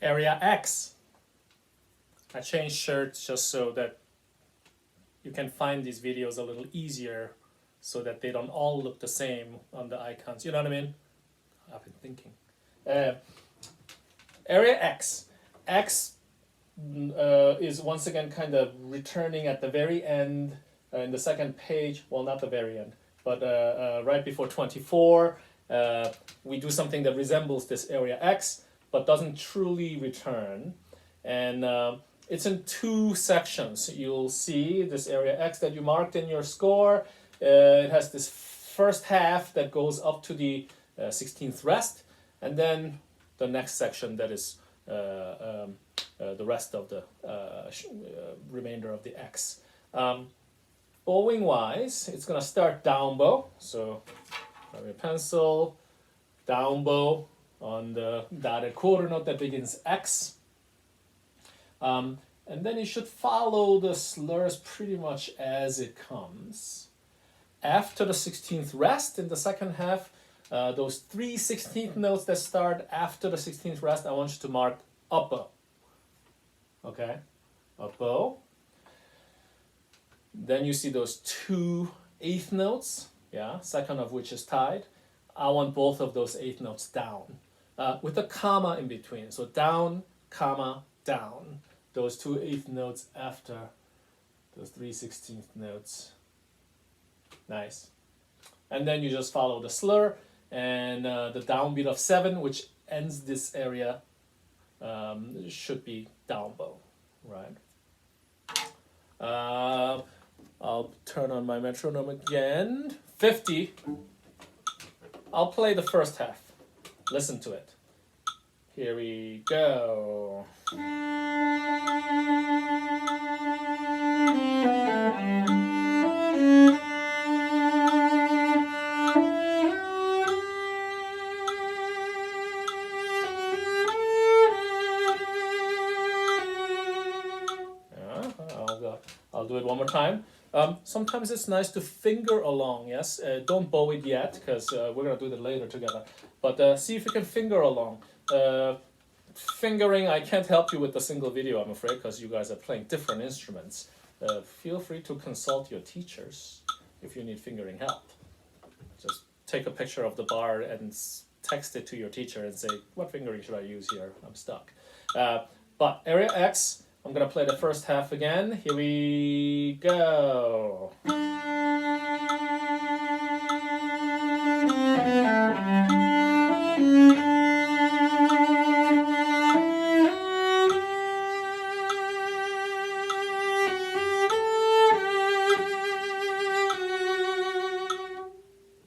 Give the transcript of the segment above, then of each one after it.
Area X. I changed shirts just so that you can find these videos a little easier so that they don't all look the same on the icons. You know what I mean? I've been thinking. Area X. X is once again kind of returning at the very end in the second page. Well, not the very end, but right before 24. We do something that resembles this area X, but doesn't truly return. And it's in two sections. You'll see this area X that you marked in your score. It has this first half that goes up to the 16th rest, and then the next section that is the rest of the remainder of the X. Bowing wise, it's going to start down bow. So grab your pencil, down bow on the dotted quarter note that begins X. And then you should follow the slurs pretty much as it comes. After the 16th rest in the second half, those 3 16th notes that start after the 16th rest, I want you to mark up bow. Okay? Up bow. Then you see those 2 8th notes, yeah, second of which is tied. I want both of those 8th notes down with a comma in between. So down, comma, down. Those 2 8th notes after those 3 16th notes. Nice. And then you just follow the slur and the downbeat of 7, which ends this area, should be down bow, right? I'll turn on my metronome again. 50. I'll play the first half. Listen to it. Here we go. I'll do it one more time. Sometimes it's nice to finger along, yes? Don't bow it yet, because we're going to do that later together. But see if you can finger along. Fingering, I can't help you with the single video, I'm afraid, because you guys are playing different instruments. Feel free to consult your teachers if you need fingering help. Just take a picture of the bar and text it to your teacher and say, what fingering should I use here? I'm stuck. But area X, I'm going to play the first half again. Here we go.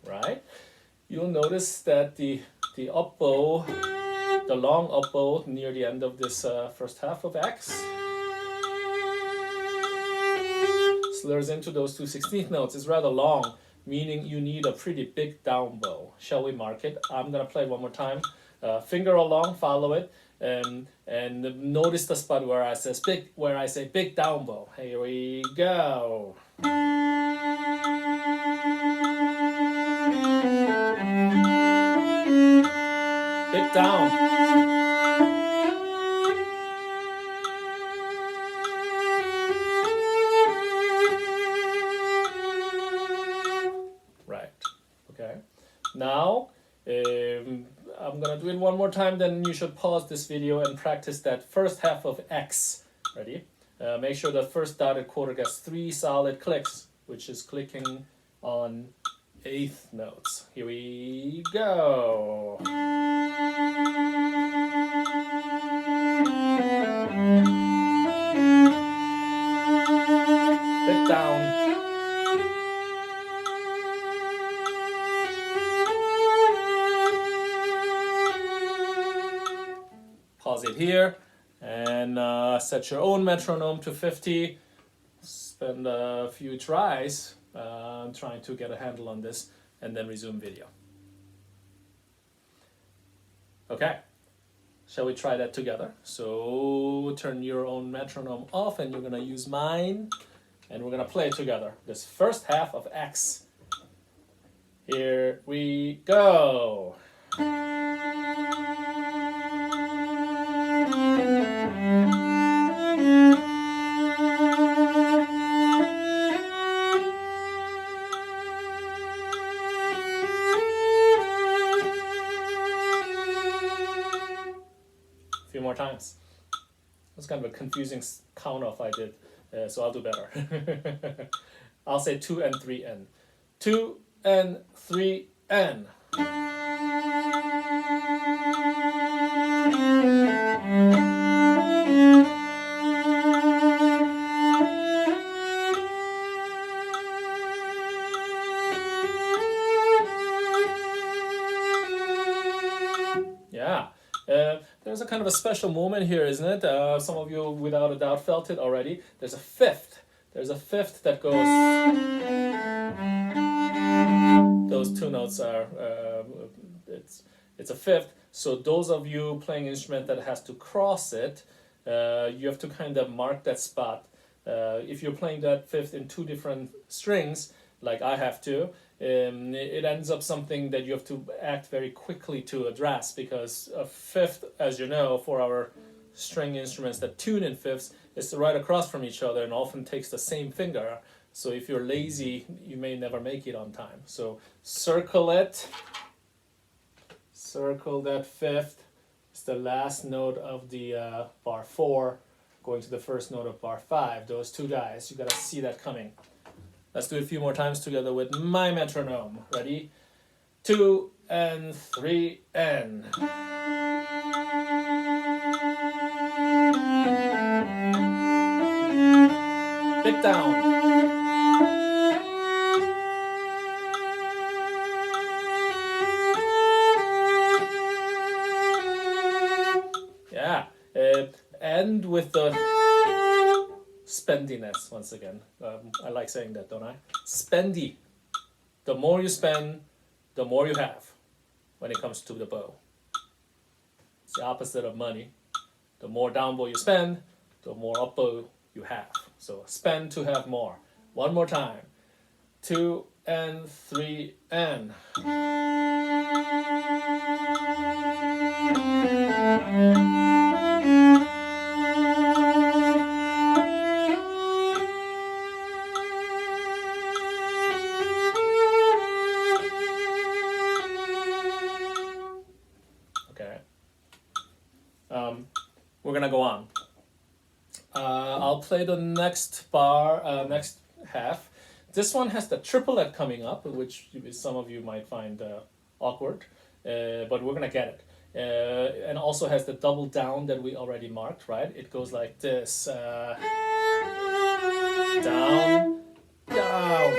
Right? You'll notice that the up bow, the long up bow near the end of this first half of X, slurs into those 2 16th notes. It's rather long, meaning you need a pretty big down bow. Shall we mark it? I'm going to play it one more time. Finger along, follow it, and notice the spot where I say big down bow. Here we go. Big down. Now, I'm going to do it one more time, then you should pause this video and practice that first half of X. Ready? Make sure the first dotted quarter gets 3 solid clicks, which is clicking on 8th notes. Here we go. Bit down. Pause it here and set your own metronome to 50. Spend a few tries trying to get a handle on this and then resume video. Okay, shall we try that together? So turn your own metronome off and you're going to use mine and we're going to play it together. This first half of X. Here we go. more times. It's kind of a confusing count off I did, so I'll do better. I'll say 2 and 3 N. 2 and 3 N. Yeah. There's a kind of a special moment here, isn't it? Some of you, without a doubt, felt it already. There's a fifth. There's a fifth that goes. Those two notes are. It's a fifth. So those of you playing an instrument that has to cross it, you have to kind of mark that spot. If you're playing that fifth in two different strings, like I have to, it ends up something that you have to act very quickly to address, because a fifth, as you know, for our string instruments that tune in fifths, is right across from each other and often takes the same finger. So if you're lazy, you may never make it on time. So circle it. Circle that fifth. It's the last note of the bar 4, going to the first note of bar 5. Those two guys, you gotta see that coming. Let's do it a few more times together with my metronome. Ready? 2 and 3 and. Big down. Yeah. End with the spendiness once again. I like saying that, don't I? Spendy. The more you spend, the more you have when it comes to the bow. It's the opposite of money. The more down bow you spend, the more up bow you have. So spend to have more. One more time. 2 and 3 and. We're gonna go on. I'll play the next bar, next half. This one has the triplet coming up, which some of you might find awkward, but we're gonna get it. And also has the double down that we already marked, right? It goes like this. Down, down.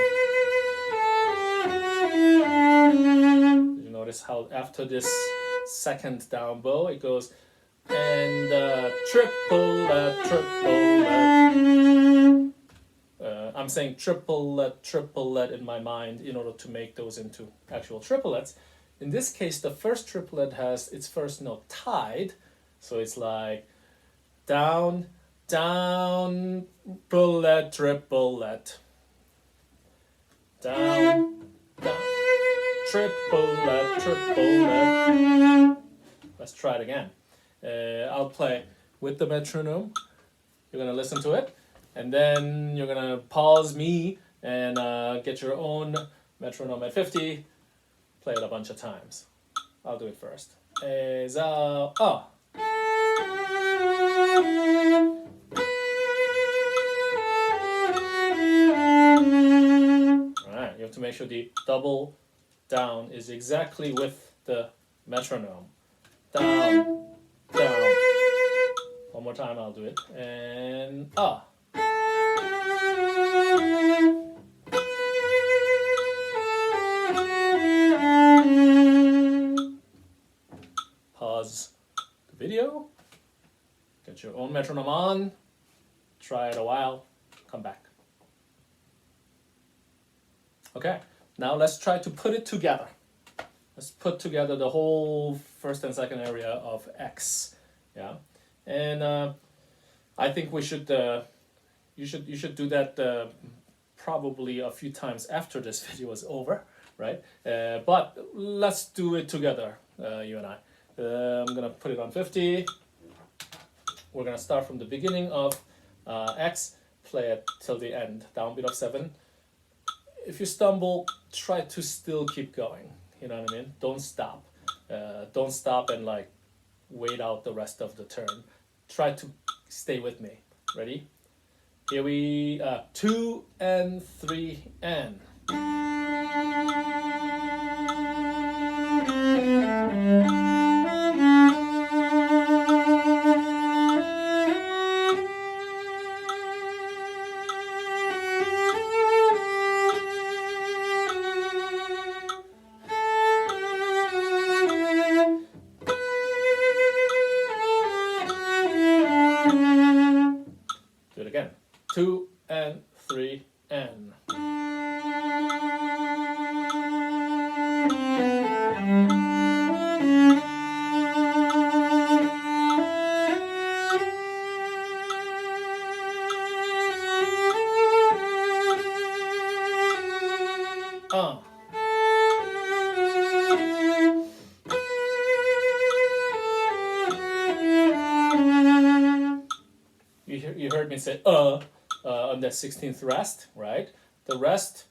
You notice how after this second down bow, it goes and triplet, triplet. I'm saying triplet in my mind in order to make those into actual triplets. In this case, the first triplet has its first note tied, so it's like down, down, triplet, triplet. Down, down, triplet, triplet. Let's try it again. I'll play with the metronome. You're gonna listen to it, and then you're gonna pause me and get your own metronome at 50. Play it a bunch of times. I'll do it first. Alright, you have to make sure the double down is exactly with the metronome. Down, down. One more time, I'll do it. And pause the video. Get your own metronome on. Try it a while. Come back. Okay, now let's try to put it together. Let's put together the whole first and second area of X, yeah, and I think we should. You should do that probably a few times after this video is over, right? But let's do it together, you and I. I'm gonna put it on 50. We're gonna start from the beginning of X. Play it till the end. Downbeat of 7. If you stumble, try to still keep going. You know what I mean? Don't stop. Don't stop and like wait out the rest of the turn. Try to stay with me. Ready? Here we 2 and 3 and. Do it again. 2 and 3 and. You heard me say on that 16th rest, right? The rest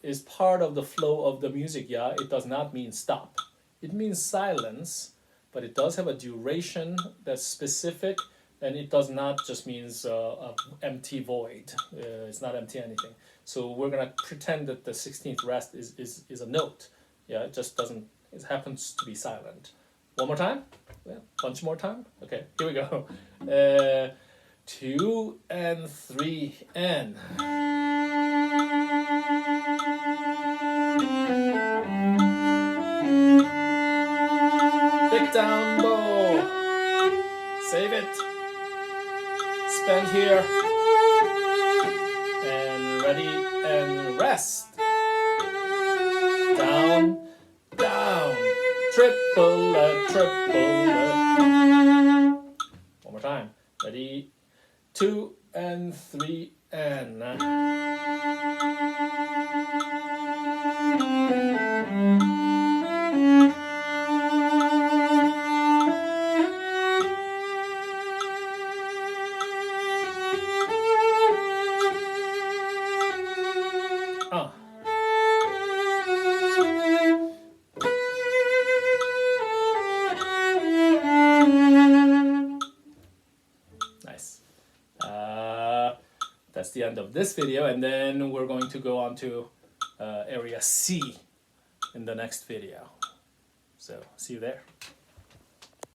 is part of the flow of the music, yeah? It does not mean stop. It means silence, but it does have a duration that's specific, and it does not just means a empty void. It's not empty anything. So we're gonna pretend that the 16th rest is a note. Yeah, it just doesn't, it happens to be silent. One more time? Yeah, bunch more time? Okay, here we go. 2 and 3 and. Pick down bow. Save it. Spend here. And ready and rest. Down, down. Triple, triple. One more time. Ready? 2 and 3 and. Nice. That's the end of this video, and then we're going to go on to area C in the next video. So see you there.